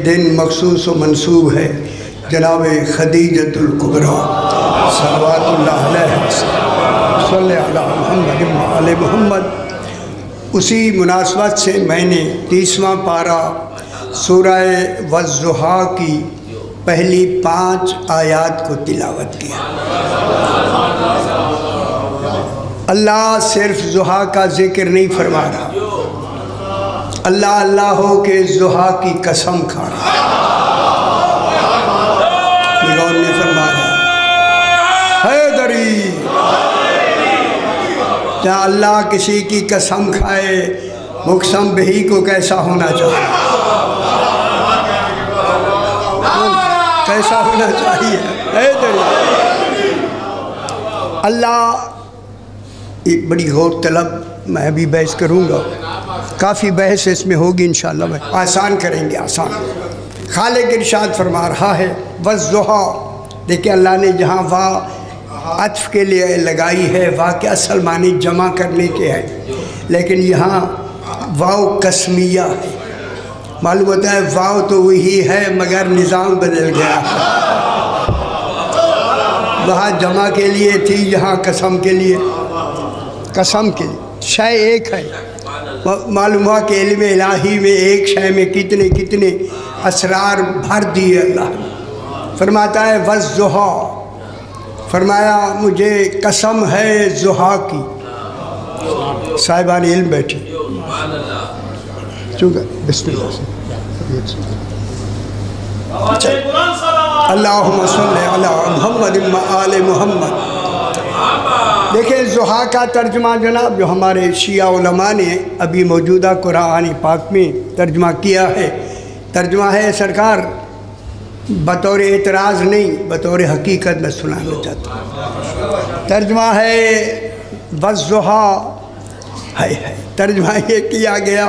دن مخصوص و منصوب ہے جناب خدیجۃ الکبریٰ صلوات اللہ علیہ صلی علی محمد وعلی محمد۔ اسی مناسبت سے میں نے 30واں پارہ سورہ والضحیٰ کی پہلی 5 آیات کو تلاوت کیا۔ اللہ صرف ضحیٰ کا ذکر نہیں فرما رہا، اللہ اللہ ہو کہ ضحیٰ کی قسم کھا رہا غور نے فرمایا حیدری، جہاں اللہ کسی کی قسم کھائے مقسم بہی کو کیسا ہونا چاہیے، کیسا ہونا چاہیے حیدری۔ اللہ ایک بڑی غور طلب، میں بھی بحث کروں گا، کافی بحث اس میں ہوگی انشاءاللہ، میں آسان کریں گے، آسان۔ خالق ارشاد فرما رہا ہے والضحیٰ، دیکھیں اللہ نے جہاں واو عطف کے لیے لگائی ہے، واو کے اصل معنی جمع کرنے کے ہے، لیکن یہاں واو قسمیہ ہے، معلوم ہوتا ہے واو تو وہی ہے مگر نظام بدل گیا، وہاں جمع کے لیے تھی، یہاں قسم کے لیے، قسم کے لیے شے ایک ہے۔ معلوم ہوا کہ علم الہی میں ایک شے میں کتنے کتنے اسرار بھر دیے اللہ نے۔ فرماتا ہے والضحیٰ، فرمایا مجھے قسم ہے ضحیٰ کی۔ صاحبان علم بیٹھے چونکہ بسم اللہ سے اللہم صلی علی محمد وآل محمد۔ دیکھیں ضحیٰ کا ترجمہ جناب جو ہمارے شیعہ علماء نے ابھی موجودہ قرآن پاک میں ترجمہ کیا ہے، ترجمہ ہے سرکار بطور اعتراض نہیں بطور حقیقت میں سنانا چاہتا ہوں۔ ترجمہ ہے والضحیٰ ہے، ترجمہ یہ کیا گیا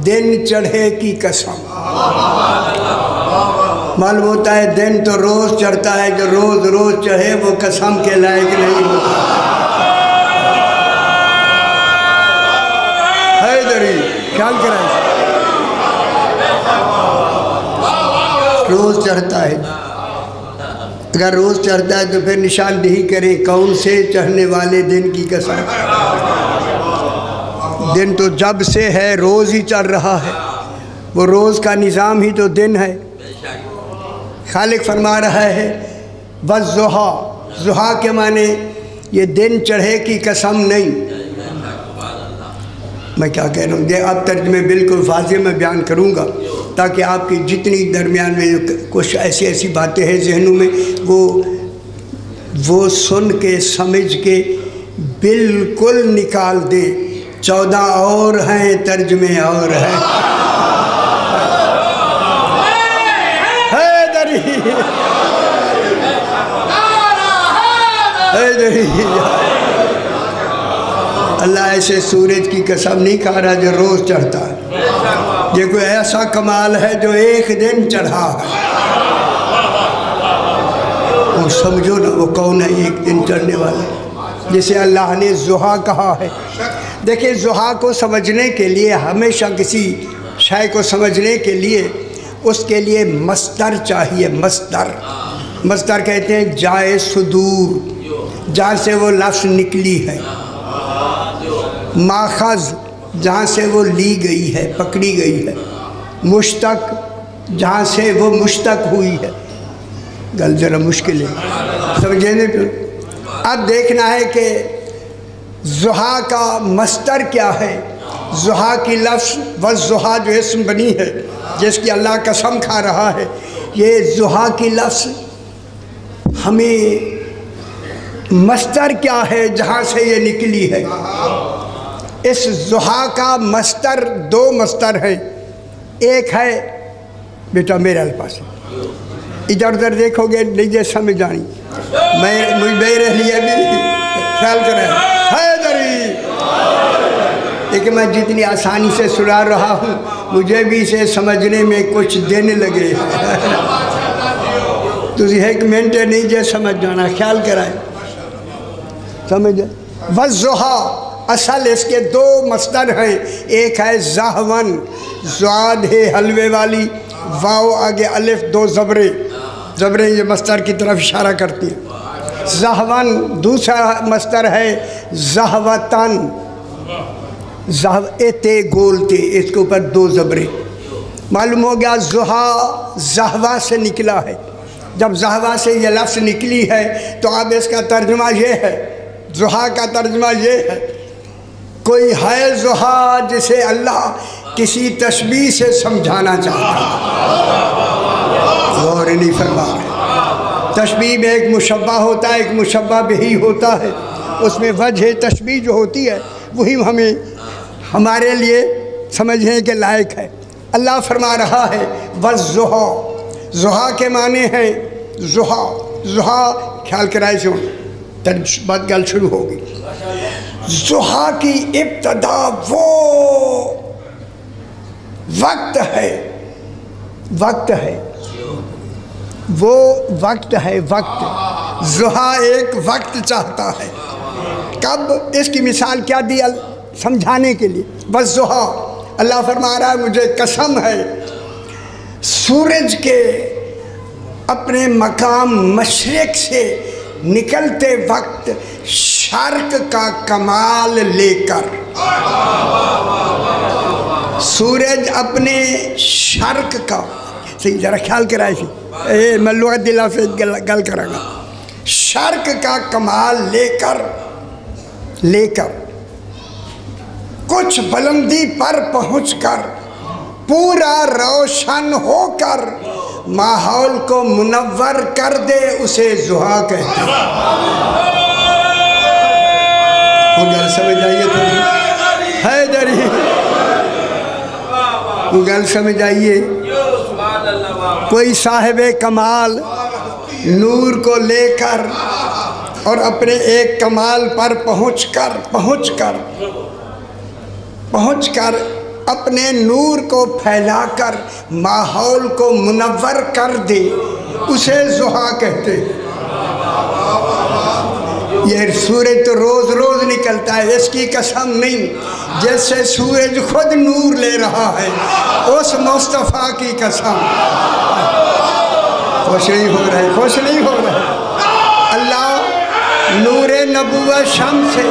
دن چڑھے کی قسم۔ معلوم ہوتا ہے دن تو روز چڑھتا ہے، جو روز روز چڑھے وہ قسم کے لائق نہیں ہوتا۔ خیال کرائیں روز چڑھتا ہے، اگر روز چڑھتا ہے تو پھر نشاندہی کریں کون سے چڑھنے والے دن کی قسم۔ دن تو جب سے ہے روز ہی چڑھ رہا ہے، وہ روز کا نظام ہی تو دن ہے۔ خالق فرما رہا ہے والضحیٰ، ضحیٰ کے معنی یہ دن چڑھے کی قسم نہیں۔ میں کیا کہہ رہا ہوں، اب ترجمے بالکل واضح میں بیان کروں گا تاکہ آپ کی جتنی درمیان میں کچھ ایسی باتیں ہیں ذہنوں میں وہ سن کے سمجھ کے بالکل نکال دے۔ 14 اور ہیں ترجمے اور ہیں۔ اللہ ایسے سورج کی قسم نہیں کھا رہا جو روز چڑھتا ہے، یہ کوئی ایسا کمال ہے جو ایک دن چڑھا ہے۔ اور سمجھو نا وہ کون ہے ایک دن چڑھنے والا، جسے اللہ نے ضحیٰ کہا ہے۔ دیکھیں ضحیٰ کو سمجھنے کے لیے ہمیشہ کسی شے کو سمجھنے کے لیے اس کے لیے مصدر چاہیے۔ مصدر کہتے ہیں جائے صدور، جہاں سے وہ لفظ نکلی ہے، ماخذ جہاں سے وہ لی گئی ہے، پکڑی گئی ہے، مشتق جہاں سے وہ مشتق ہوئی ہے۔ گل ذرا مشکل ہے سمجھنے پہ۔ اب دیکھنا ہے کہ ضحیٰ کا مصدر کیا ہے۔ ضحیٰ کی لفظ والضحیٰ جو اسم بنی ہے جس کی اللہ قسم کھا رہا ہے، یہ ضحیٰ کی لفظ ہمیں مصدر کیا ہے جہاں سے یہ نکلی ہے۔ اس ضحیٰ کا مصدر 2 مصدر ہیں، ایک ہے بیٹا میرے پاس ادھر ادھر دیکھو گے نہیں سمجھ آنی، میرے لیے بھی خیال کریں حیدری، لیکن میں جتنی آسانی سے سنا رہا ہوں مجھے بھی اسے سمجھنے میں کچھ دن لگے۔ تُسی 1 منٹ نہیں جے سمجھ جانا، خیال کرائیں سمجھ۔ والضحیٰ اصل اس کے 2 مصدر ہیں، ایک ہے زہون، زاد ہے حلوے والی، واو آگے الف، دو زبریں یہ مصدر کی طرف اشارہ کرتی ہے۔ زہون دوسرا مصدر ہے زہوتن، تے گولتے، اس کے اوپر دو زبریں۔ معلوم ہو گیا زحا زہوا سے نکلا ہے۔ جب زہوا سے یہ لفظ نکلی ہے تو اب اس کا ترجمہ یہ ہے، زحا کا ترجمہ یہ ہے، کوئی ہے زحا جسے اللہ کسی تشبیہ سے سمجھانا چاہتا ہے۔ غور نہیں فرما رہے۔ تشبیہ میں ایک مشبہ ہوتا ہے، ایک مشبہ بہی ہوتا ہے، اس میں وجہ تشبیہ جو ہوتی ہے وہی ہمیں ہمارے لیے سمجھنے کے لائق ہے۔ اللہ فرما رہا ہے والضحیٰ، ضحیٰ کے معنی ہیں ضحیٰ خیال کرائے سے بات گل شروع ہوگی۔ ضحیٰ کی ابتدا وہ وقت ہے وہ وقت ہے، وقت ضحیٰ ایک وقت چاہتا ہے۔ کب؟ اس کی مثال کیا دی سمجھانے کے لیے، والضحیٰ اللہ فرما رہا ہے مجھے قسم ہے سورج کے اپنے مقام مشرق سے نکلتے وقت شرق کا کمال لے کر، سورج اپنے شرق کا، صحیح ذرا خیال کرائے سی، میں لغت دلا سے گل کروں گا، شرق کا کمال لے کر کچھ بلندی پر پہنچ کر پورا روشن ہو کر ماحول کو منور کر دے، اسے ضحیٰ کہتے ہیں۔ وہ گل سمجھ آئیے تو حیدری، وہ گل سمجھ آئیے، کوئی صاحب کمال نور کو لے کر اور اپنے ایک کمال پر پہنچ کر اپنے نور کو پھیلا کر ماحول کو منور کر دے، اسے ضحیٰ کہتے ہیں۔ یہ سورج تو روز روز نکلتا ہے، اس کی قسم نہیں، جیسے سورج خود نور لے رہا ہے، اس مصطفیٰ کی قسم۔ خوش نہیں ہو رہے اللہ نور نبوت شمس سے،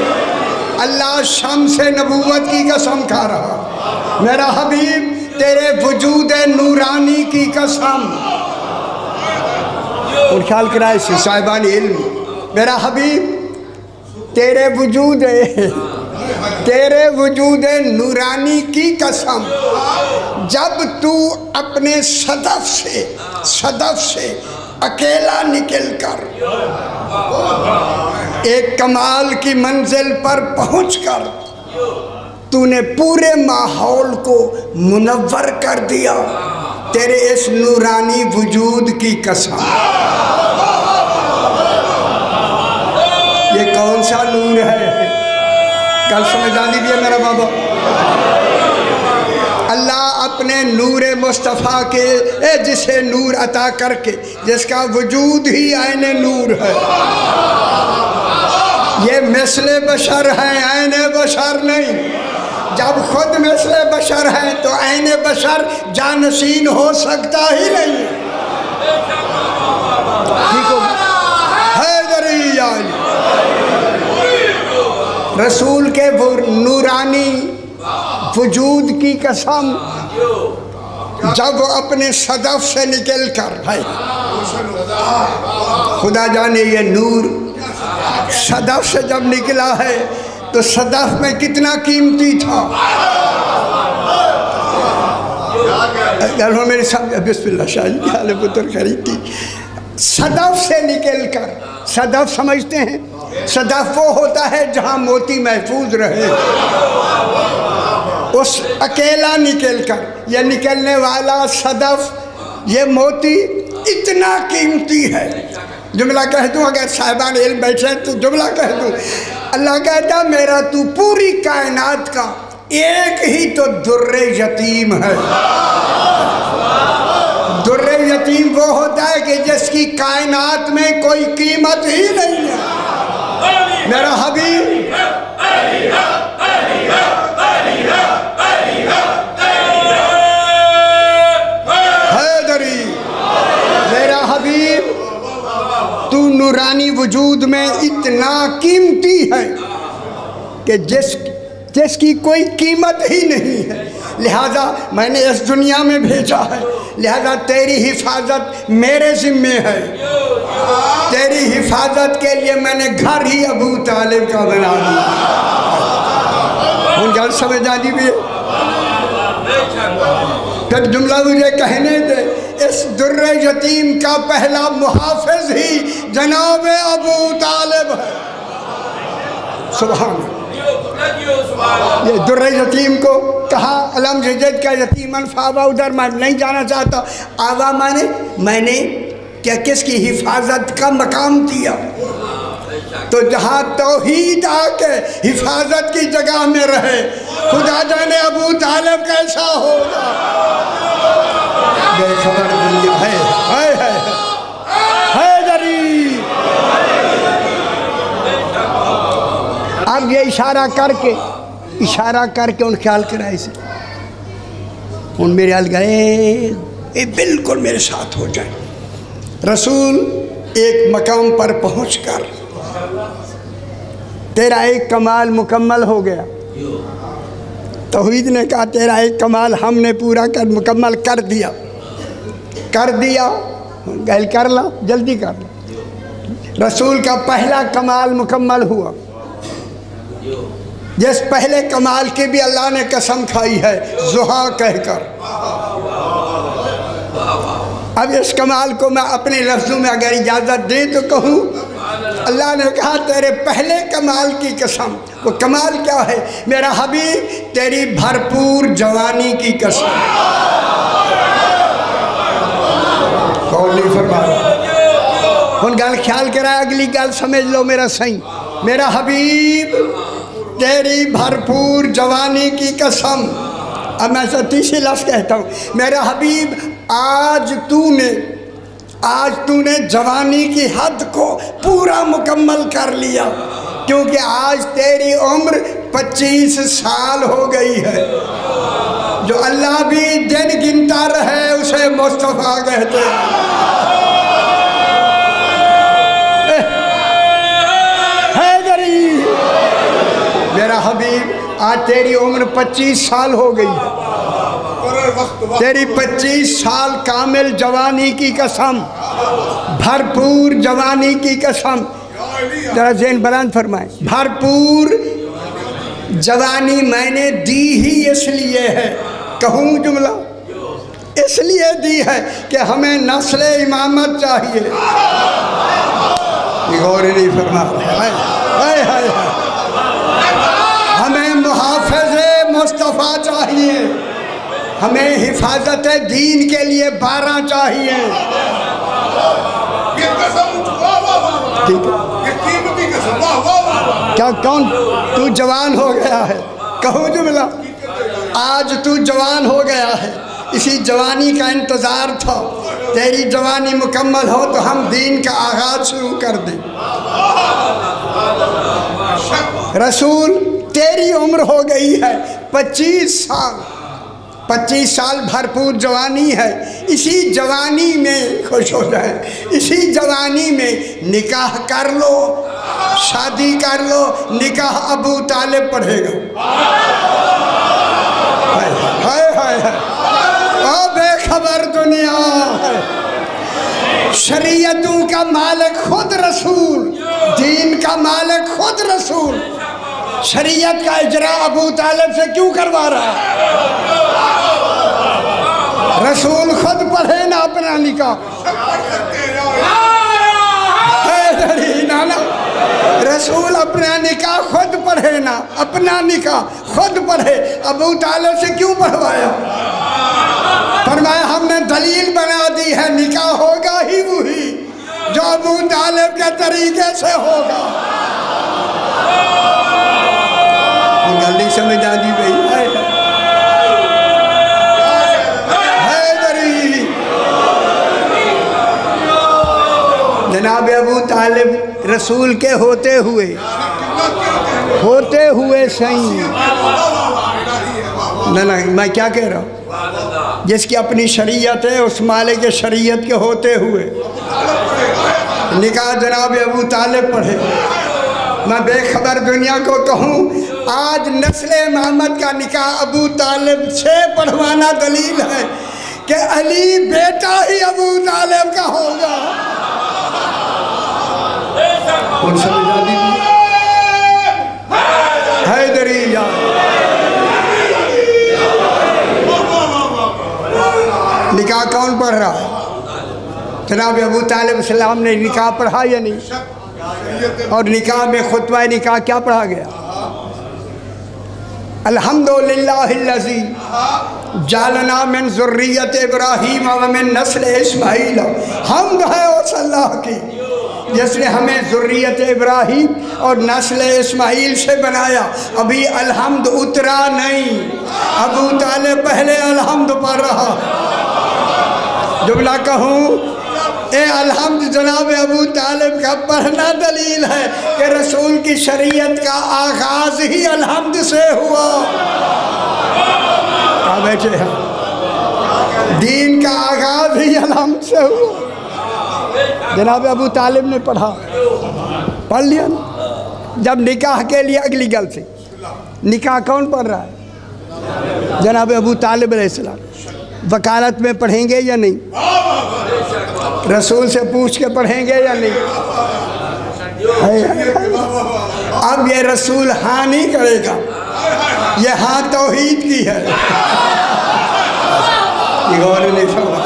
اللہ شمس نبوت کی قسم کھا رہا، میرا حبیب تیرے وجود نورانی کی قسم، اور خیال کرائے سے صاحبان علم، میرا حبیب تیرے وجود نورانی کی قسم، جب تو اپنے صدف سے اکیلا نکل کر ایک کمال کی منزل پر پہنچ کر تو نے پورے ماحول کو منور کر دیا، تیرے اس نورانی وجود کی قسم۔ یہ کون سا نور ہے؟ کل سمجھا دیجیے میرا بابا۔ اللہ اپنے نور مصطفیٰ کے جسے نور عطا کر کے، جس کا وجود ہی عین نور ہے، یہ مثل بشر ہے، عین بشر نہیں۔ جب خود مثل بشر ہے تو عین بشر جانشین ہو سکتا ہی نہیں۔ ٹھیک ہو؟ حیدری علی رسول کے نورانی وجود کی قسم، جب وہ اپنے صدف سے نکل کر ہے، خدا جانے یہ نور صدف سے جب نکلا ہے تو صدف میں کتنا قیمتی تھا۔ میرے سامنے بسم اللہ شاہ جی کی حال پتر خریدتی، صدف سے نکل کر، صدف سمجھتے ہیں؟ صدف وہ ہوتا ہے جہاں موتی محفوظ رہے، اس اکیلا نکل کر، یہ نکلنے والا صدف، یہ موتی اتنا قیمتی ہے۔ جملہ کہہ دوں، اگر صاحبان علم بیٹھے ہیں تو جملہ کہہ دوں، اللہ کہتا میرا تو پوری کائنات کا ایک ہی تو در یتیم ہے۔ در یتیم وہ ہوتا ہے کہ جس کی کائنات میں کوئی قیمت ہی نہیں ہے۔ میرا حبیب نورانی وجود میں اتنا قیمتی ہے کہ جس کی کوئی قیمت ہی نہیں ہے، لہذا میں نے اس دنیا میں بھیجا ہے، لہذا تیری حفاظت میرے ذمے ہے۔ تیری حفاظت کے لیے میں نے گھر ہی ابو طالب کا بنا دیا۔ ان گھر سمجھ آدھی بھی ہے۔ پھر جملہ مجھے کہنے دے، اس در یتیم کا پہلا محافظ ہی جناب ابو طالب ہے۔ سبحان اللہ۔ یہ در یتیم کو کہا علم جد کا یتیمن فاوا، ادھر میں نہیں جانا چاہتا۔ آوا میں نے کیا کس کی حفاظت کا مقام دیا، تو جہاں توحید آ کے حفاظت کی جگہ میں رہے، خدا جانے ابو طالب کیسا ہوگا۔ بے خبر دنیا ہے دری۔ اب یہ اشارہ کر کے ان خیال کرائے سے ان میرے حال گئے، اے بالکل میرے ساتھ ہو جائیں۔ رسول ایک مقام پر پہنچ کر، تیرا ایک کمال مکمل ہو گیا۔ توحید نے کہا تیرا ایک کمال ہم نے پورا مکمل کر دیا۔ گل کر لا، جلدی کر لا۔ رسول کا پہلا کمال مکمل ہوا، جس پہلے کمال کی بھی اللہ نے قسم کھائی ہے ضحیٰ کہہ کر۔ اب اس کمال کو میں اپنے لفظوں میں اگر اجازت دے تو کہوں، اللہ نے کہا تیرے پہلے کمال کی قسم۔ وہ کمال کیا ہے میرا حبیب؟ تیری بھرپور جوانی کی قسم۔ قول نہیں فرما رہا، ان گل خیال کرائے، اگلی گل سمجھ لو میرا صحیح۔ میرا حبیب تیری بھرپور جوانی کی قسم۔ اب میں تیسری لفظ کہتا ہوں، میرا حبیب آج تو نے جوانی کی حد کو پورا مکمل کر لیا، کیونکہ آج تیری عمر 25 سال ہو گئی ہے۔ جو اللہ بھی دن گنتا رہے اسے مصطفیٰ کہتے ہیں۔ میرا حبیب آج تیری عمر 25 سال ہو گئی ہے، تیری 25 سال کامل جوانی کی قسم، بھرپور جوانی کی قسم۔ ذرا ذہن بلند فرمائیں، بھرپور جوانی میں نے دی ہی اس لیے ہے، کہوں جملہ، اس لیے دی ہے کہ ہمیں نسل امامت چاہیے۔ غور نہیں فرما رہے، ہمیں محافظ مصطفیٰ چاہیے، ہمیں حفاظت دین کے لیے 12 چاہیے۔ کیا کون تو جوان ہو گیا ہے، کہو جملہ، آج تو جوان ہو گیا ہے، اسی جوانی کا انتظار تھا، تیری جوانی مکمل ہو تو ہم دین کا آغاز شروع کر دیں۔ رسول تیری عمر ہو گئی ہے 25 سال بھرپور جوانی ہے، اسی جوانی میں خوش ہو جائیں، اسی جوانی میں نکاح کر لو، شادی کر لو، نکاح ابو طالب پڑھے گا۔ او بے خبر دنیا ہے، شریعتوں کا مالک خود رسول، دین کا مالک خود رسول، شریعت کا اجرا ابو طالب سے کیوں کروا رہا ہے؟ رسول خود پڑھے نا اپنا نکاح، رسول اپنا نکاح خود پڑھے نا، اپنا نکاح خود پڑھے، ابو طالب سے کیوں پڑھوایا؟ فرمایا ہم نے دلیل بنا دی ہے، نکاح ہوگا ہی وہی جو ابو طالب کے طریقے سے ہوگا۔ گل نہیں سمجھ آتی بھئی، جناب ابو طالب رسول کے ہوتے ہوئے صحیح، نہ میں کیا کہہ رہا ہوں، جس کی اپنی شریعت ہے اس مالک شریعت کے ہوتے ہوئے نکاح جناب ابو طالب پڑھے. میں بے خبر دنیا کو کہوں آج نسل محمد کا نکاح ابو طالب سے پڑھوانا دلیل ہے کہ علی بیٹا ہی ابو طالب کا ہوگا. ان سمجھا دیجیے حیدری یا نکاح کون پڑھ رہا ہے؟ جناب ابو طالب السلام نے نکاح پڑھا یا نہیں؟ اور نکاح میں خطبہ نکاح کیا پڑھا گیا؟ الحمدللہ الذی جعلنا من ذریت ابراہیم ومن نسل اسماعیل. حمد ہے اس اللہ کی جس نے ہمیں ذریت ابراہیم اور نسل اسماعیل سے بنایا. ابھی الحمد اترا نہیں، ابو طالب پہلے الحمد پڑھ رہا. جملہ کہوں اے الحمد جناب ابو طالب کا پڑھنا دلیل ہے کہ رسول کی شریعت کا آغاز ہی الحمد سے ہوا. کہاں بیٹھے ہیں؟ دین کا آغاز ہی الحمد سے ہوا. جناب ابو طالب نے پڑھا، پڑھ لیا نا. جب نکاح کے لیے اگلی گل سے نکاح کون پڑھ رہا ہے؟ جناب ابو طالب علیہ السلام. وکالت میں پڑھیں گے یا نہیں؟ رسول سے پوچھ کے پڑھیں گے یا نہیں؟ اب یہ رسول ہاں نہیں کرے گا، یہ ہاں توحید کی ہے. یہ غور نہیں فرما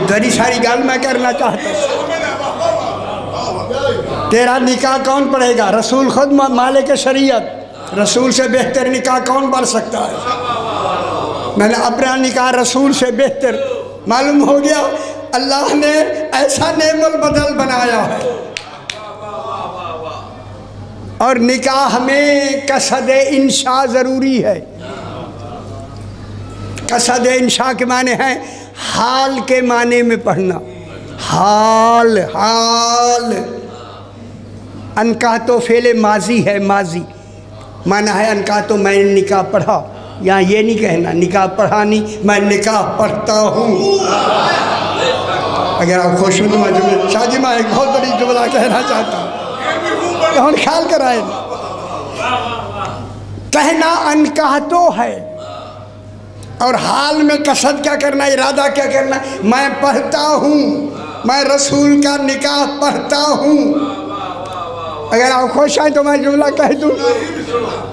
بڑی ساری گل میں کرنا چاہتا ہوں. تیرا نکاح کون پڑھے گا؟ رسول خود مالک شریعت. رسول سے بہتر نکاح کون پڑھ سکتا ہے؟ میں نے اپنا نکاح رسول سے بہتر معلوم ہو گیا. اللہ نے ایسا نعم البدل بنایا ہے. اور نکاح میں قصد انشاء ضروری ہے. قصد انشاء کے معنی ہے حال کے معنی میں پڑھنا. حال انکاح تو فعل ماضی ہے. ماضی معنی ہے انکاح تو میں نے نکاح پڑھا. یہاں یہ نہیں کہنا نکاح پڑھا نہیں، میں نکاح پڑھتا ہوں. اگر آپ خوش ہوں تو میں جملے شاہ جی میں ایک بہت بڑی جملہ کہنا چاہتا ہوں، ہم خیال کرائیں. کہنا انکاح تو ہے اور حال میں قصد کیا کرنا، ارادہ کیا کرنا، میں پڑھتا ہوں، میں رسول کا نکاح پڑھتا ہوں. اگر آپ خوش ہیں تو میں جملہ کہہ دوں.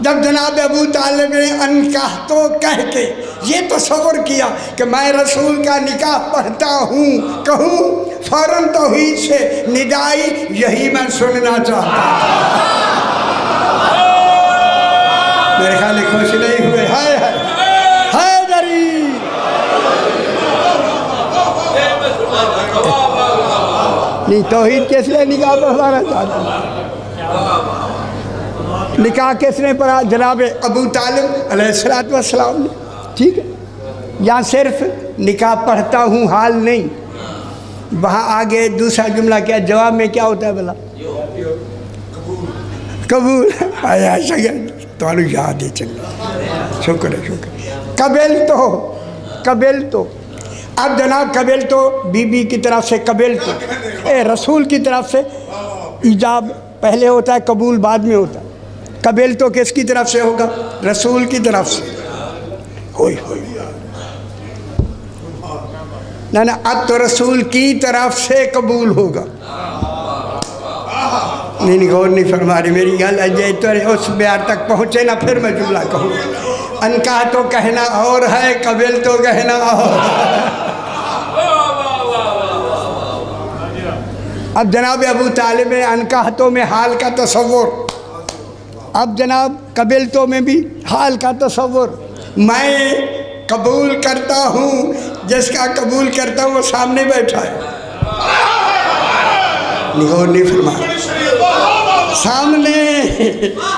جب جناب ابو طالب نے انکاح تو کہہ کے یہ تصور کیا کہ میں رسول کا نکاح پڑھتا ہوں کہوں، فوراً توحید سے ندائی یہی میں سننا چاہتا ہوں. میرے خیال میں خوش نہیں ہوئے. ہائے ہائے دری نہیں توحید کس لیے نکاح پڑھانا چاہتا ہوں؟ نکاح کس نے پڑھا؟ جناب ابو طالب علیہ السلام نے. ٹھیک ہے، یہاں صرف نکاح پڑھتا ہوں حال نہیں. وہاں آگے دوسرا جملہ کیا جواب میں کیا ہوتا ہے بلا؟ قبول. تو یاد ہے. چلو شکر ہے. قبل تو اب جناب قبل تو بی بی کی طرف سے، قبل تو رسول کی طرف سے ایجاب پہلے ہوتا ہے، قبول بعد میں ہوتا ہے. قبل تو کس کی طرف سے ہوگا؟ رسول کی طرف سے. نہ اب تو رسول کی طرف سے قبول ہوگا. نہیں غور نہیں فرما رہی میری گل. اجے تو اس بیار تک پہنچے نا پھر میں جملہ کہوں. انکاح تو کہنا اور ہے، قبل تو کہنا اور. اب جناب ابو طالب نے انکاح تو میں حال کا تصور، اب جناب قبل تو میں بھی حال کا تصور. میں قبول کرتا ہوں، جس کا قبول کرتا ہوں وہ سامنے بیٹھا ہے. غور نہیں فرما سامنے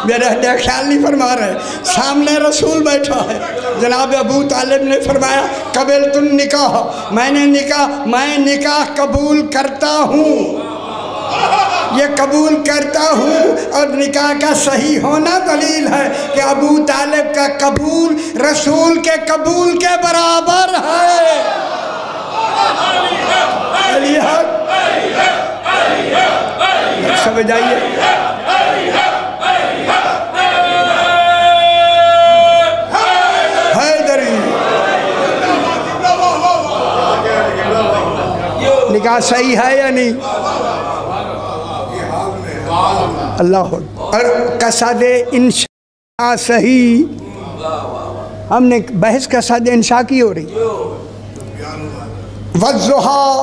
میرا خیال نہیں فرما رہے. سامنے رسول بیٹھا ہے. جناب ابو طالب نے فرمایا قبل تم نکاح، میں نکاح قبول کرتا ہوں. یہ قبول کرتا ہوں اور نکاح کا صحیح ہونا دلیل ہے کہ ابو طالب کا قبول رسول کے قبول کے برابر ہے. جائیے. حیدری نکاح صحیح ہے یا نہیں؟ اللہ اور قصد انشاء صحیح. ہم نے بحث قصد انشاء کی ہو رہی. والضحیٰ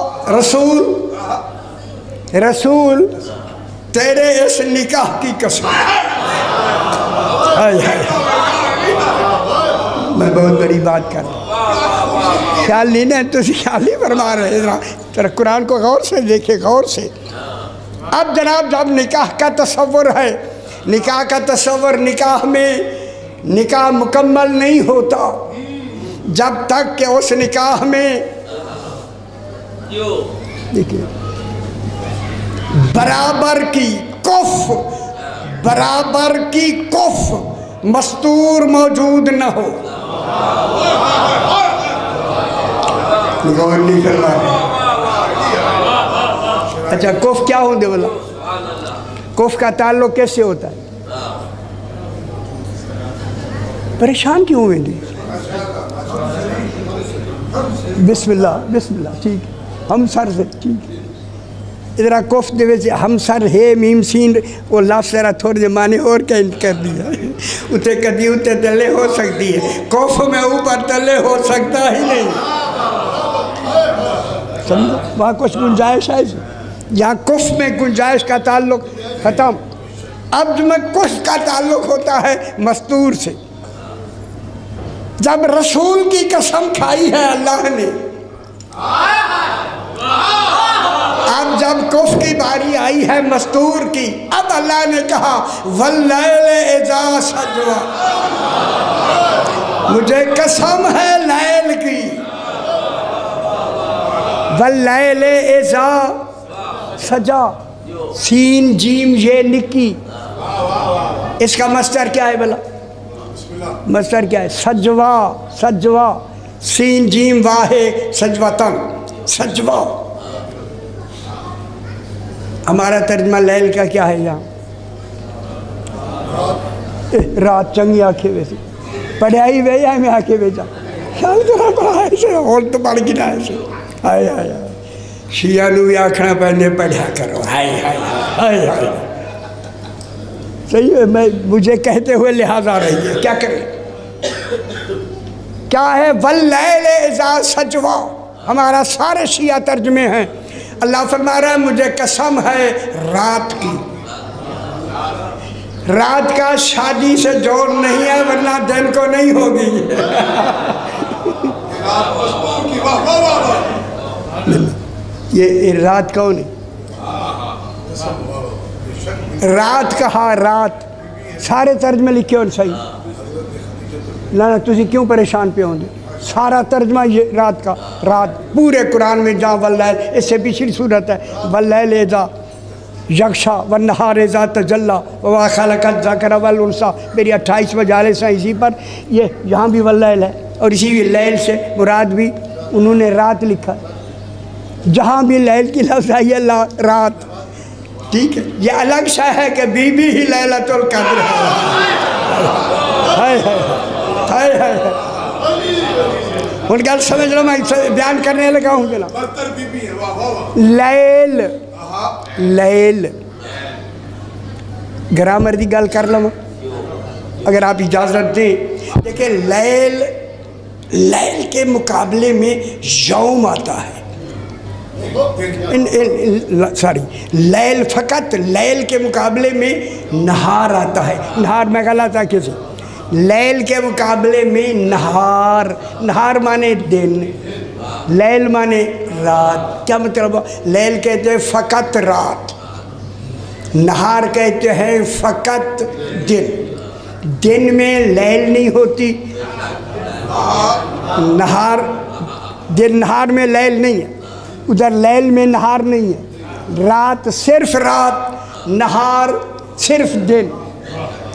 رسول تیرے اس نکاح کی قسم. میں بہت بڑی بات کر رہا ہوں. خیال نہیں نا تو خیال نہیں فرما رہے. ذرا قرآن کو غور سے دیکھیں، غور سے. اب جناب جب نکاح کا تصور ہے، نکاح کا تصور، نکاح میں نکاح مکمل نہیں ہوتا جب تک کہ اس نکاح میں دیکھیں برابر کی کف مستور موجود نہ ہو. غور نہیں کرنا ہے. اچھا کف کیا ہوں دے بولا؟ کف کا تعلق کیسے ہوتا ہے؟ پریشان کیوں ہوئے دی؟ بسم اللہ ٹھیک ہے. ہم سر سے ٹھیک ہے. ادھر کف دے ویسے ہم سر ہے میم سین وہ لفظ ذرا تھوڑے زمانے اور کینٹ کر دیا. اتنے کدی اتنے تلے ہو سکتی ہے، کف میں اوپر تلے ہو سکتا ہی نہیں. سمجھو وہاں کچھ گنجائش ہے. یہاں کف میں گنجائش کا تعلق ختم. اب میں کف کا تعلق ہوتا ہے مستور سے. جب رسول کی قسم کھائی ہے اللہ نے، اب جب کف کی باری آئی ہے مستور کی، اب اللہ نے کہا واللیل اذا سجا، مجھے قسم ہے لیل کی. واللیل اذا سجا، سین جیم یہ نکی، اس کا مصدر کیا ہے بلا؟ مصدر کیا ہے؟ سجوا. سین جیم واہے سجوتن، سجوا. ہمارا ترجمہ لیل کا کیا ہے یہاں؟ رات. چنگی آنکھیں ویسے پڑھائی وے یا میں آنکھیں بیچا خیال کرا پڑھا ایسے اور تو پڑھ گنا ایسے. ہائے شیعہ نو بھی آکھنا پہنے پڑھا کرو. ہائے صحیح ہے. میں مجھے کہتے ہوئے لہٰذا رہی ہے، کیا کریں؟ کیا ہے؟ واللیل اذا سجوا. ہمارا سارے شیعہ ترجمے ہیں. اللہ فرما رہا ہے مجھے قسم ہے رات کی. رات کا شادی سے جوڑ نہیں ہے ورنہ دن کو نہیں ہوگی. یہ رات کون ہے؟ رات کہا. رات سارے ترجمے لکھے اور صحیح. لانا تسی کیوں پریشان پہ ہوں گے؟ سارا ترجمہ یہ رات کا. رات پورے قرآن میں جہاں واللیل، اس سے پچھلی صورت ہے واللیل اذا یغشا والنہار اذا تجلی وما خلق الذکر والانثی. میری 28 مجالس ہیں اسی پر. یہ یہاں بھی واللیل ہے اور اسی بھی لیل سے مراد بھی انہوں نے رات لکھا ہے. جہاں بھی لیل کی لفظ آئی ہے رات. ٹھیک ہے. یہ الگ شے ہے کہ بی بی ہی لیلۃ القدر ہے. ان گل سمجھ لو، میں بیان کرنے لگا ہوں جناب. لیل گرامر دی گل کر لوں اگر آپ اجازت دیں. دیکھیں لیل کے مقابلے میں یوم آتا ہے. سوری لیل، فقط لیل کے مقابلے میں نہار آتا ہے. نہار میں غلط ہے کسی. لیل کے مقابلے میں نہار مانے دن، لیل مانے رات. کیا مطلب؟ لیل کہتے ہیں فقط رات، نہار کہتے ہیں فقط دن. دن میں لیل نہیں ہوتی، نہار میں لیل نہیں ہے. ادھر لیل میں نہار نہیں ہے. رات صرف رات، نہار صرف دن.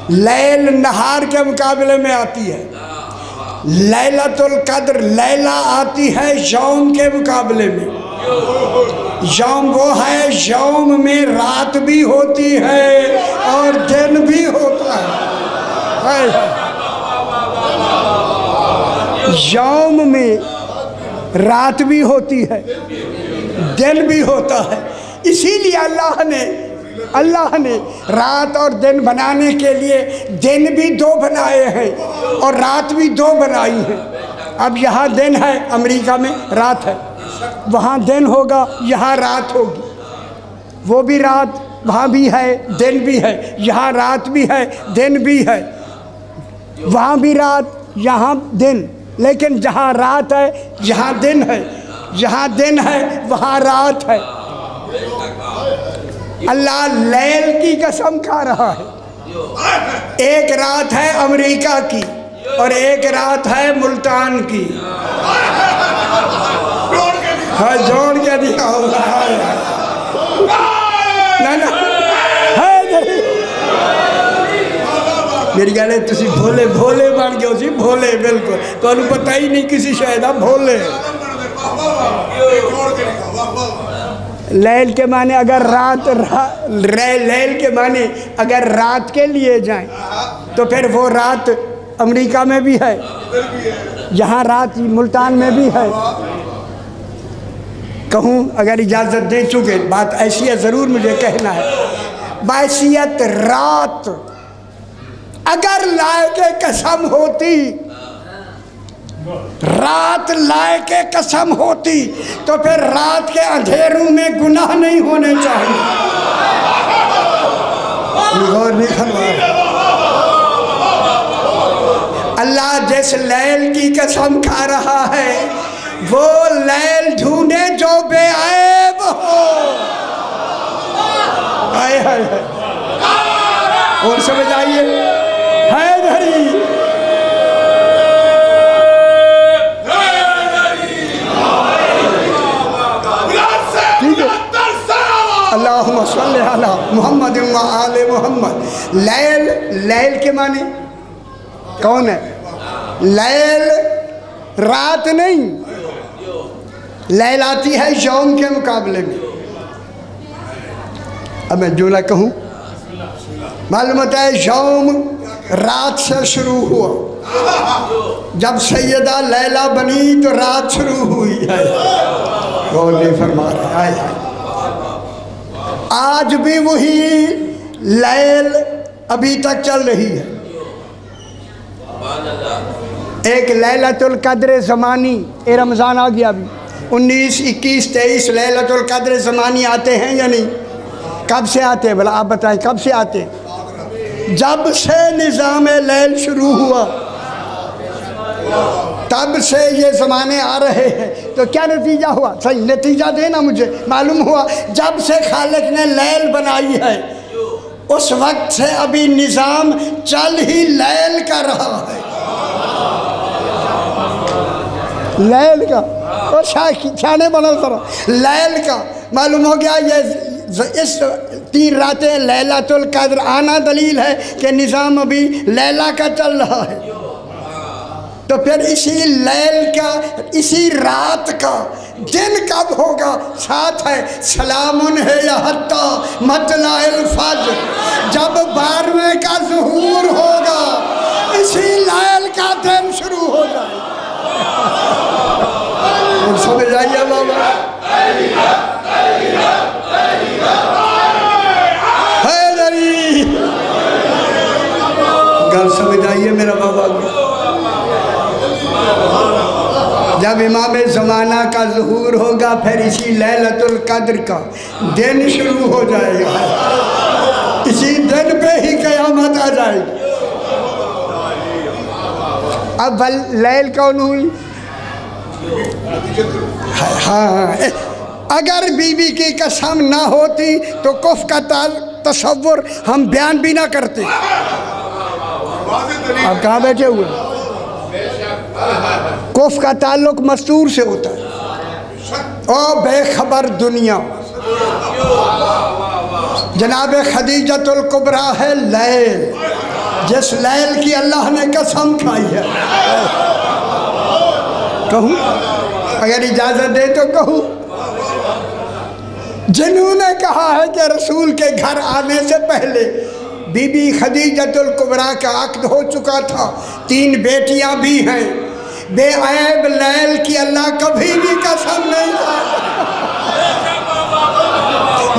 لیل نہار کے مقابلے میں آتی ہے. لیلۃ القدر لیلہ آتی ہے یوم کے مقابلے میں. یوم وہ ہے، یوم میں رات بھی ہوتی ہے اور دن بھی ہوتا ہے۔ یوم میں رات بھی ہوتی ہے، دن بھی ہوتا ہے۔ اسی لیے اللہ نے رات اور دن بنانے کے لیے دن بھی 2 بنائے ہیں اور رات بھی 2 بنائی ہیں۔ اب یہاں دن ہے، امریکہ میں رات ہے، وہاں دن ہوگا، یہاں رات ہوگی۔ وہ بھی رات وہاں بھی ہے، دن بھی ہے، یہاں رات بھی ہے، دن بھی ہے۔ وہاں بھی رات، یہاں دن، لیکن جہاں رات ہے یہاں دن ہے، جہاں دن ہے وہاں رات ہے۔ اللہ لیل کی قسم کھا رہا ہے۔ ایک رات ہے امریکہ کی اور ایک رات ہے ملتان کی۔ ہاں جوڑ کے دکھاؤ گا۔ میری گل ہے تسی بھولے بھولے بن گئے، اسی بھولے بالکل، تو انہوں پتہ ہی نہیں کسی شاید آپ بھولے۔ لیل کے معنی اگر لیل کے معنی اگر رات کے لیے جائیں تو پھر وہ رات امریکہ میں بھی ہے، یہاں رات ملتان میں بھی ہے۔ کہوں اگر اجازت دے، چونکہ بات ایسی ہے ضرور مجھے کہنا ہے، بحیثیت رات اگر لائق قسم ہوتی، رات لائق قسم ہوتی تو پھر رات کے اندھیروں میں گناہ نہیں ہونے چاہیے۔ غور نہیں فرما رہا۔ اللہ جس لیل کی قسم کھا رہا ہے وہ لیل ڈھونڈے جو بے عیب ہو۔ آئے ہائے ہائے، اور سمجھ آئیے حیدری۔ اللہم صلی علی محمد و آل محمد۔ لیل کے معنی کون ہے؟ لیل رات نہیں، لیل آتی ہے یوم کے مقابلے میں۔ اب میں جملہ کہوں، معلوم ہوتا ہے یوم رات سے شروع ہوا، جب سیدہ لیلہ بنی تو رات شروع ہوئی ہے۔ غور نہیں فرما رہے۔ آج بھی وہی لیل ابھی تک چل رہی ہے۔ ایک لیلۃ القدر زمانی، رمضان آ گیا ابھی، 19، 21، 23 لیلۃ القدر زمانی آتے ہیں یا نہیں؟ کب سے آتے ہیں بھلا آپ بتائیں، کب سے آتے ہیں؟ جب سے نظام لیل شروع ہوا تب سے یہ زمانے آ رہے ہیں۔ تو کیا نتیجہ ہوا؟ صحیح نتیجہ دینا مجھے۔ معلوم ہوا جب سے خالق نے لیل بنائی ہے اس وقت سے ابھی نظام چل ہی لیل کا رہا ہے۔ لیل کا اور شانے بنا سرا لیل کا معلوم ہو گیا۔ یہ اس 3 راتیں لیلۃ القدر آنا دلیل ہے کہ نظام ابھی لیلہ کا چل رہا ہے۔ تو پھر اسی لیل کا، اسی رات کا دن کب ہوگا؟ ساتھ ہے سلام ہے یا حتی مطلع الفجر، جب 12ویں کا ظہور ہوگا اسی لیل کا دن شروع ہو جائے۔ اور سمجھ آئیے بابا، حیدری گل سمجھ آئیے میرا بابا۔ جب امام زمانہ کا ظہور ہوگا پھر اسی لیلۃ القدر کا دن شروع ہو جائے گا، اسی دن پہ ہی قیامت آ جائے گی۔ اب لیل کون ہوئی؟ ہاں، اگر بی بی کی قسم نہ ہوتی تو کف کا تصور ہم بیان بھی نہ کرتے۔ اب کہاں بیٹھے ہوئے؟ کف کا تعلق مستور سے ہوتا ہے۔ او بے خبر دنیا، جناب خدیجۃ الکبریٰ ہے لیل، جس لیل کی اللہ نے قسم کھائی ہے۔ کہوں اگر اجازت دے تو کہوں، جنہوں نے کہا ہے کہ رسول کے گھر آنے سے پہلے بی بی خدیجۃ الکبریٰ کا عقد ہو چکا تھا، 3 بیٹیاں بھی ہیں، بے عیب لیل کی اللہ کبھی بھی قسم نہیں کھاتا،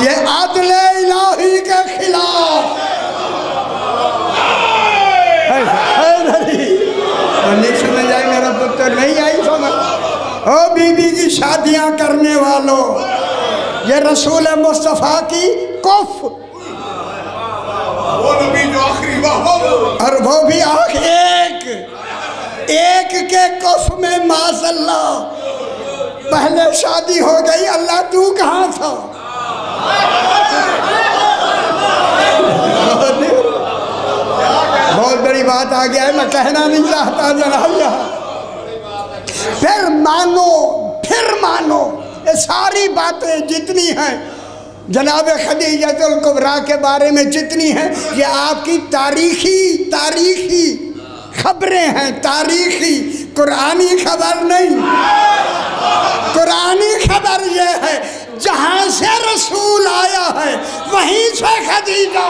یہ عدل الہی کے خلاف نہیں سمجھ آئی میرا پتر، نہیں آئی سمجھ؟ او بی بی کی شادیاں کرنے والوں، یہ رسول مصطفیٰ کی کف، وہ نبی جو آخری اور وہ بھی ایک کے کف میں معاذ اللہ پہلے شادی ہو گئی، اللہ تو کہاں تھا؟ بہت بڑی بات آ گیا ہے، میں کہنا نہیں چاہتا جناب یہاں۔ پھر مانو یہ ساری باتیں جتنی ہیں جناب خدیجۃ الکبریٰ کے بارے میں جتنی ہیں، یہ آپ کی تاریخی خبریں ہیں، تاریخی، قرآنی خبر نہیں۔ قرآنی خبر یہ ہے جہاں سے رسول آیا ہے وہیں سے خدیجہ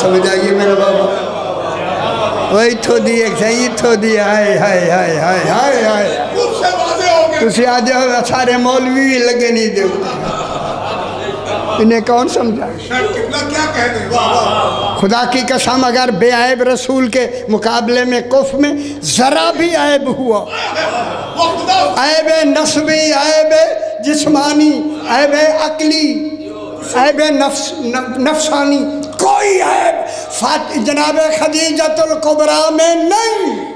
سمجھ آئیے میرا بابا، وہی تھو دی ایک صحیح تھو دی، ہائے تُسی آج سارے مولوی بھی لگے نہیں دے، انہیں کون سمجھا؟ خدا کی قسم اگر بے عیب رسول کے مقابلے میں کف میں ذرا بھی عیب ہوا، عیب نسبی، عیب جسمانی، عیب عقلی، عیب نفسانی، کوئی عیب جناب خدیجۃ الکبریٰ میں نہیں،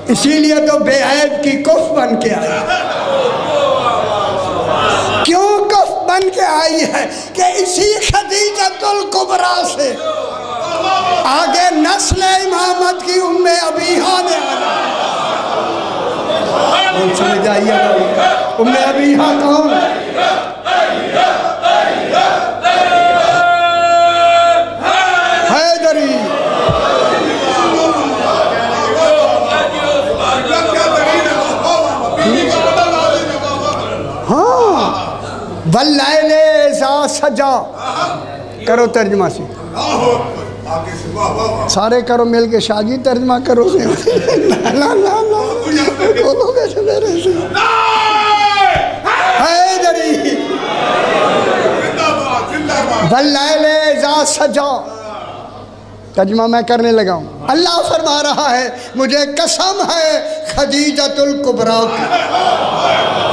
اسی لیے تو بے عیب کی کف بن کے آئی۔ کیوں کف بن کے آئی ہے؟ کہ اسی خدیجۃ الکبریٰ سے آگے نسل امامت کی ام ابیہا نے سمجھ آئیے ام ابیہا کون؟ حیدری۔ ہاں واللیل اذا سجا، کرو ترجمہ سے، سارے کرو مل کے شاجی ترجمہ کرو سے، بولو گے سے میرے سے حیدری۔ واللیل اذا سجا، ترجمہ میں کرنے لگا ہوں، اللہ فرما رہا ہے مجھے قسم ہے خدیجۃ الکبریٰ کی،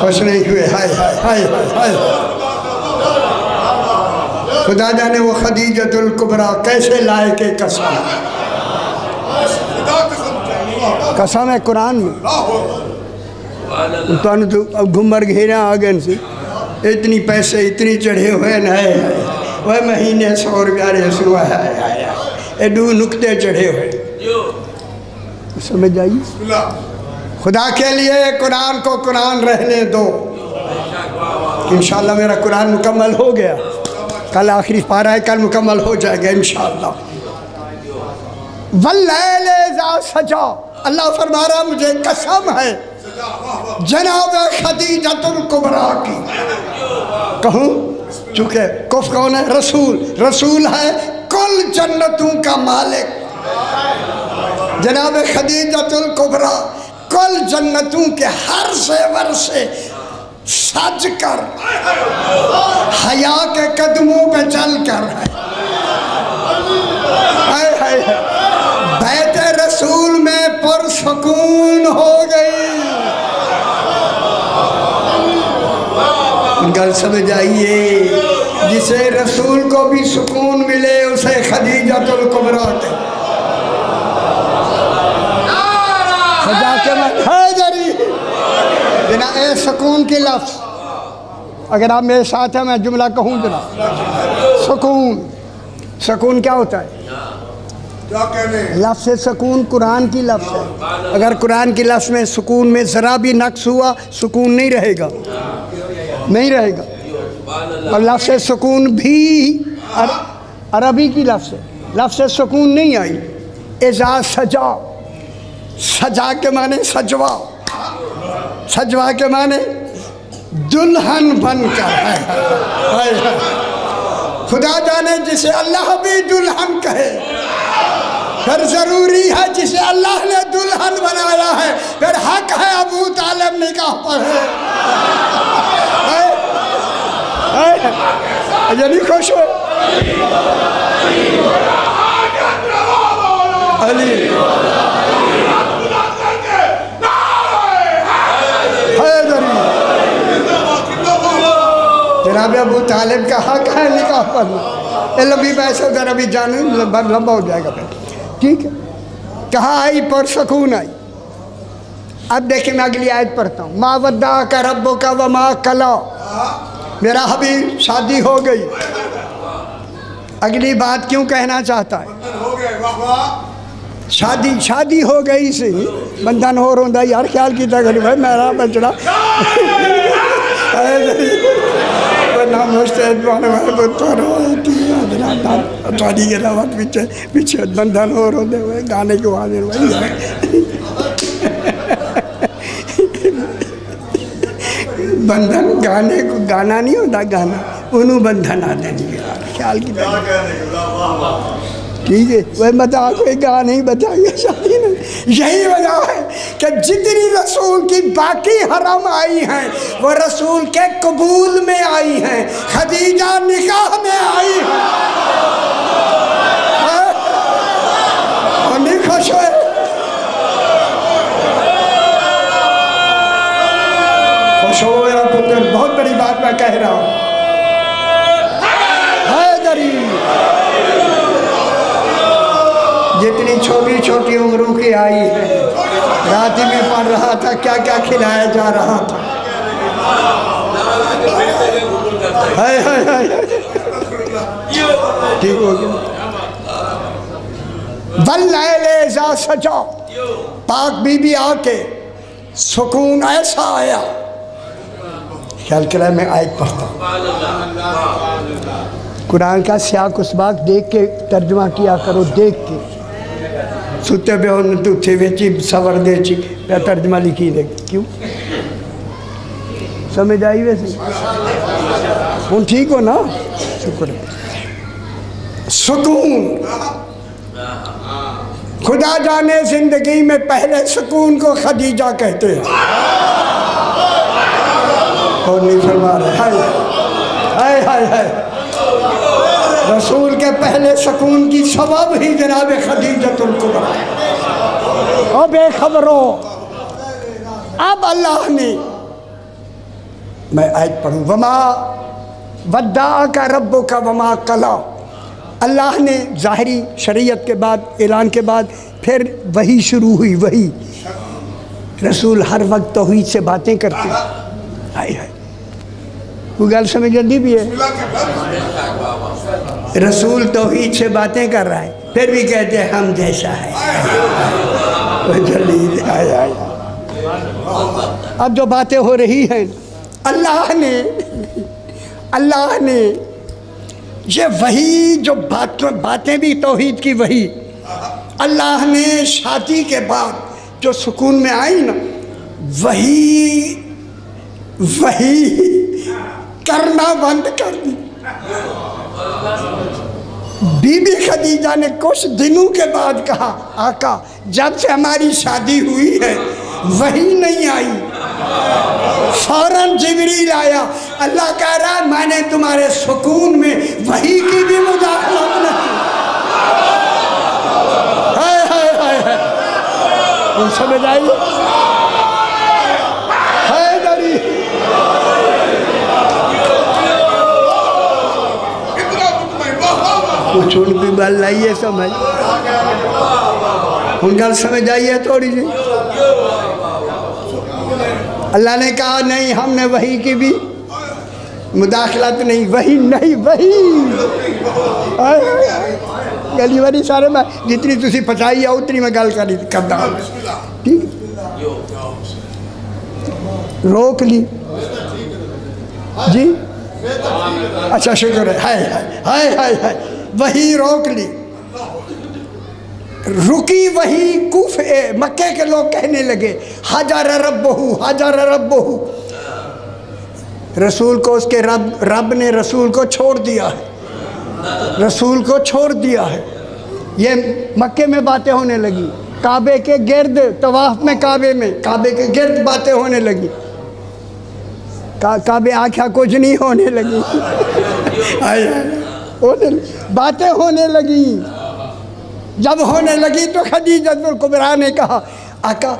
خوش نہیں ہوئے، ہائے ہائے ہائے، خدا جانے وہ خدیجۃ الکبریٰ کیسے لائے کہ قسم، قسم ہے قرآن میں، تو گھمر گھیرے آگن سے اتنی پیسے اتنی چڑھے ہوئے نئے وہ مہینے 100 روپیہ رسو ہے، ایڈو نکتے چڑھے ہوئے، سمجھ آئیے؟ خدا کے لیے قرآن کو قرآن رہنے دو، انشاءاللہ میرا قرآن مکمل ہو گیا، کل آخری پارہ ہے، کل مکمل ہو جائے گا انشاءاللہ۔ واللیل اذا سجا، اللہ فرما رہا مجھے قسم ہے جناب خدیجۃ الکبریٰ کی، کہوں چونکہ کف کون ہے؟ رسول ہے کل جنتوں کا مالک، جناب خدیجۃ الکبریٰ کل جنتوں کے ہر زیور سے سج کر حیا کے قدموں پہ چل کر بیت رسول میں پرسکون ہو گئی، گل سمجھ آئیے، جسے رسول کو بھی سکون ملے اسے خدیجۃ الکبریٰ کے خدا کے میں حیدری بنا اے سکون کی لفظ، اگر آپ میرے ساتھ ہیں میں جملہ کہوں جناب، سکون کیا ہوتا ہے؟ لفظ سکون قرآن کی لفظ ہے، اگر قرآن کی لفظ میں سکون میں ذرا بھی نقص ہوا سکون نہیں رہے گا، اور لفظ سکون بھی عربی کی لفظ ہے، لفظ سکون نہیں آئی، اذا سجا، سجا کے معنی سجوا، سجوا کے معنی دلہن بن کر ہے۔ خدا جانے جسے اللہ بھی دلہن کہے، پھر ضروری ہے جسے اللہ نے دلہن بنایا ہے، پھر حق ہے ابو طالب نکاح پڑھے۔ یعنی خوش ہو علی جناب ابو طالب کا حق ہے نکاح پڑھنا۔ علم بھی پیسے ادھر ابھی جانے لمبا ہو جائے گا پھر، ٹھیک ہے۔ کہاں آئی؟ پرسکون آئی۔ اب دیکھیں میں اگلی آیت پڑھتا ہوں۔ ما ودعک ربک وما قلی، میرا حبیب شادی ہو گئی، اگلی بات کیوں کہنا چاہتا ہے؟ شادی ہو گئی سی بندھن ہو رہا یار، خیال کیتا گلی بھائی میرا بچڑا نام مستعد بانے میں بطور ہوئی اتوانی کے روات پیچھے بندھن ہو رہے ہوئے گانے کو حاضر ہوئی۔ بندھن گانے کو گانا نہیں ہوتا، گانا انہوں بندھن آتے نہیں یار، خیال کی ٹھیک ہے۔ وہ بتا کوئی گانا نہیں بتائیے شادی میں۔ یہی وجہ ہے کہ جتنی رسول کی باقی حرم آئی ہیں وہ رسول کے قبول میں آئی ہیں، خدیجہ نکاح میں آئی ہیں۔ اور نہیں خوش ہوئے؟ خوش ہو میرا پتر، بہت بڑی بات میں کہہ رہا ہوں۔ حیدری جتنی چھوٹی چھوٹی عمروں کی آئی ہے، رات میں پڑھ رہا تھا کیا کیا کھلایا جا رہا تھا۔ ٹھیک ہو گیا۔ واللیل اذا سجا، پاک بی بی آ کے سکون ایسا آیا۔ خیال کرے میں آیت پڑھتا ہوں، قرآن کا سیاق اسباق دیکھ کے ترجمہ کیا کرو، دیکھ کے ستے پہ ہونے تو تھے ویچی سور دے چی پہ ترجمہ لکھی دے، کیوں سمجھ آئی ویسے ہوں؟ ٹھیک ہو نا؟ شکر ہے۔ سکون، خدا جانے زندگی میں پہلے سکون کو خدیجہ کہتے ہیں، اور نہیں فرما رہے ہائے ہائے ہائے۔ رسول کے پہلے سکون کی سبب ہی جناب خدیجۃ الکبریٰ۔ او بے خبروں، اب اللہ نے، میں آیت پڑھوں، وما ودعک ربک وما قلی، اللہ نے ظاہری شریعت کے بعد اعلان کے بعد پھر وحی شروع ہوئی۔ وحی، رسول ہر وقت توحید سے باتیں کرتے ہیں۔ ہائے ہائے، وہ گل سمجھ جلدی بھی ہے، رسول توحید سے باتیں کر رہا ہے پھر بھی کہتے ہیں ہم جیسا ہے۔ اب جو باتیں ہو رہی ہیں، اللہ نے یہ وحی جو باتیں بھی توحید کی وحی، اللہ نے شادی کے بعد جو سکون میں آئی نا، وحی کرنا بند کر دی۔ بی بی خدیجہ نے کچھ دنوں کے بعد کہا، آقا جب سے ہماری شادی ہوئی ہے وحی نہیں آئی۔ فوراً جبریل آیا، اللہ کہہ رہا ہے میں نے تمہارے سکون میں وحی کی بھی مداخلت نہیں۔ ہائے ہائے ہائے ہائے، تم سمجھ آئیے؟ حیدری کچھ ان بھی بل لائیے سمجھ، ان گل سمجھ آئیے تھوڑی سی۔ اللہ نے کہا نہیں ہم نے وحی کی بھی مداخلت نہیں، وحی نہیں، وحی گلی والی سارے میں جتنی تسی پچائی ہے اتنی میں گل کردا ہوں، ٹھیک روک لی جی، اچھا شکر ہے، ہائے ہائے ہائے ہائے، وہی روک لی۔ رکی وہی مکے کے لوگ کہنے لگے حجر ربہو حجر ربہو، رسول کو اس کے رب نے رسول کو چھوڑ دیا ہے، رسول کو چھوڑ دیا ہے۔ یہ مکے میں باتیں ہونے لگی، کعبے کے گرد طواف میں، کعبے کے گرد باتیں ہونے لگی، کعبے آنکھیں کچھ نہیں ہونے لگی، باتیں ہونے لگی۔ جب ہونے لگی تو خدیجہ الکبریٰ نے کہا آقا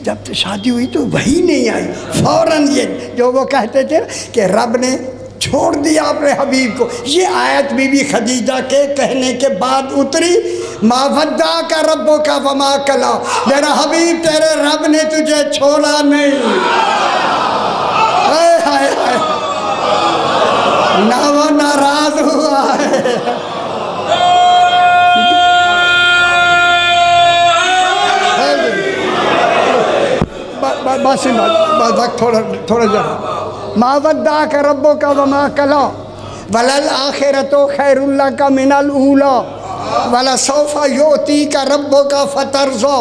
جب شادی ہوئی تو وہی نہیں آئی، فوراً یہ جو وہ کہتے تھے کہ رب نے چھوڑ دیا اپنے حبیب کو، یہ آیت بی بی خدیجہ کے کہنے کے بعد اتری، ما ودعک ربک وما قلی، میرا حبیب تیرے رب نے تجھے چھوڑا نہیں، نہ وہ ناراض ہوا ہے۔ بس وقت تھوڑا جا، ما ودعک ربک وما قلی وللآخرۃ خیر لک من الاولی ولسوف یؤتیک ربک فترضی۔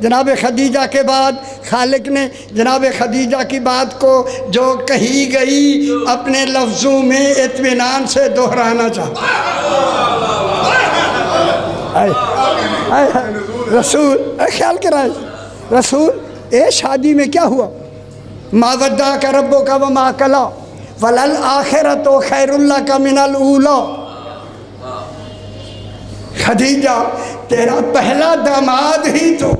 جناب خدیجہ کے بعد خالق نے جناب خدیجہ کی بات کو جو کہی گئی اپنے لفظوں میں اطمینان سے دہرانا چاہتا ہے۔ رسول خیال کرائے، رسول شادی میں کیا ہوا؟ ما ودعک ربک وما قلی وللآخرۃ خیر لک من الاولی۔ خدیجہ تیرا پہلا داماد ہی تو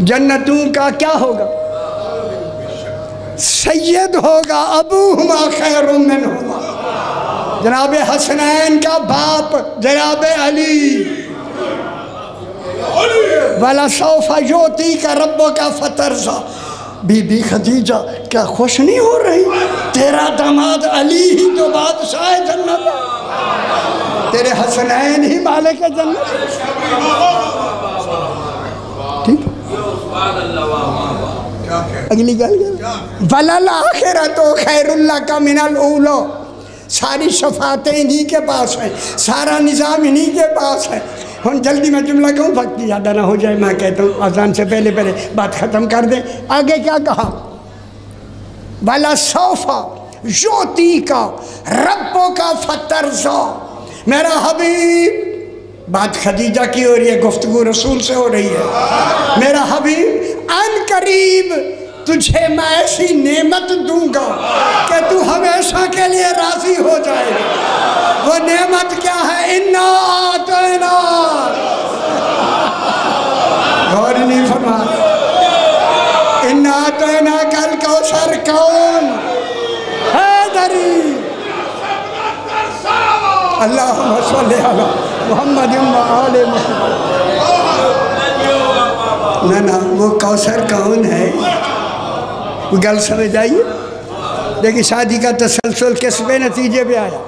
جنتوں کا کیا ہوگا؟ سید ہوگا، ابوہما خیر منہما، جناب حسنین کا باپ جناب علی، وَلَسَوْفَ يُؤْتِيكَ رَبُّكَ فَتَرْضَىٰ۔ بی بی خدیجہ کیا خوش نہیں ہو رہی؟ تیرا داماد علی ہی تو بادشاہ جنت ہے، تیرے حسنین ہی مالک جنت۔ ٹھیک، اگلی گل وَلَلْآخِرَةُ خَيْرٌ لَكَ مِنَ الْأُولَىٰ۔ ساری شفاعتیں انہی کے پاس ہیں، سارا نظام انہی کے پاس ہے۔ ہن جلدی میں جملہ کہوں، وقت زیادہ نہ ہو جائے، میں کہتا ہوں اذان سے پہلے بات ختم کر دیں۔ آگے کیا کہا؟ وَلَسَوْفَ يُؤْتِيكَ رَبُّكَ فَتَرْضَىٰ۔ میرا حبیب، بات خدیجہ کی ہو رہی ہے، گفتگو رسول سے ہو رہی ہے، میرا حبیب ان قریب تجھے میں ایسی نعمت دوں گا کہ تو ہمیشہ کے لیے راضی ہو جائے گا۔ وہ نعمت کیا ہے؟ اِنَّا آتَيْنَا، غور نہیں فرما، اِنَّا آتَيْنَاكَ الْكَوْثَرَ کون؟ حیدری۔ اللہم صلی علی محمد وآل محمد۔ نہ وہ کوثر کون ہے؟ وہ گل سمجھ آئیے؟ دیکھیں شادی کا تسلسل کس پہ نتیجے پہ آیا؟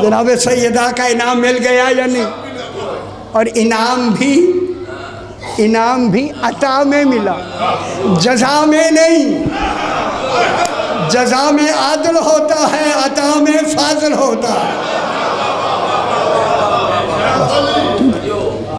جناب سیدہ کا انعام مل گیا یا نہیں؟ اور انعام بھی عطا میں ملا، جزا میں نہیں۔ جزا میں عادل ہوتا ہے، عطا میں فاضل ہوتا ہے۔